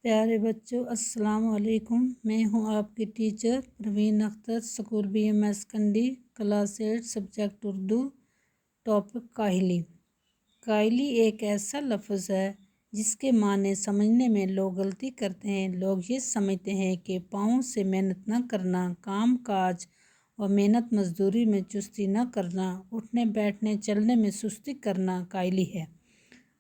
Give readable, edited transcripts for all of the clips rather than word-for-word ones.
پیارے بچوں، السلام علیکم۔ میں ہوں آپ کی teacher Parveen Akhtar, school BMS Kandi, class 8، subject Urdu, topic کاہلی۔ کاہلی ایک ایسا لفظ ہے جس کے معنی سمجھنے میں لوگ غلطی کرتے ہیں۔ لوگ یہ سمجھتے ہیں کہ پاؤں سے محنت نہ کرنا، کام کاج اور محنت مزدوری میں چستی نہ کرنا، اٹھنے بیٹھنے چلنے میں سستی کرنا کاہلی ہے،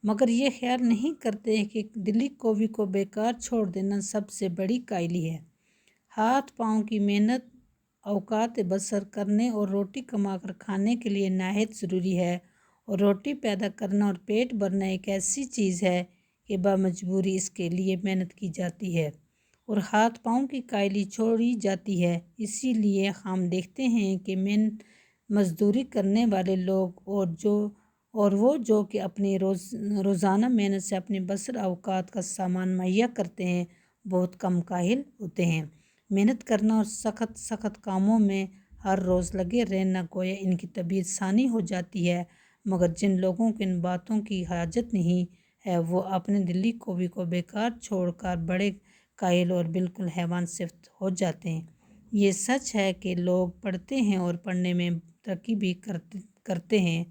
مگر یہ خیال نہیں کرتے کہ دلی قوی کو بیکار چھوڑ دینا سب سے بڑی کاہلی ہے۔ ہاتھ پاؤں کی محنت اوقات بسر کرنے اور روٹی کما کر کھانے کے لیے نہایت ضروری ہے، اور روٹی پیدا کرنا اور پیٹ بھرنا ایک ایسی چیز ہے کہ بمجبوری اس کے لیے محنت کی جاتی ہے اور ہاتھ پاؤں کی کاہلی چھوڑی جاتی ہے۔ اسی لیے ہم دیکھتے ہیں کہ مزدوری کرنے والے لوگ اور وہ جو کہ اپنی روزانہ محنت سے اپنے بسر اوقات کا سامان مہیا کرتے ہیں، بہت کم کاہل ہوتے ہیں۔ محنت کرنا اور سخت کاموں میں ہر روز لگے رہنا گویا ان کی طبیعت ثانی ہو جاتی ہے، مگر جن لوگوں کو ان باتوں کی حاجت نہیں ہے وہ اپنے دلی قوی کو بیکار چھوڑ کر بڑے کاہل اور بالکل حیوان صفت ہو جاتے ہیں۔ یہ سچ ہے کہ لوگ پڑھتے ہیں اور پڑھنے میں ترقی بھی کرتے ہیں،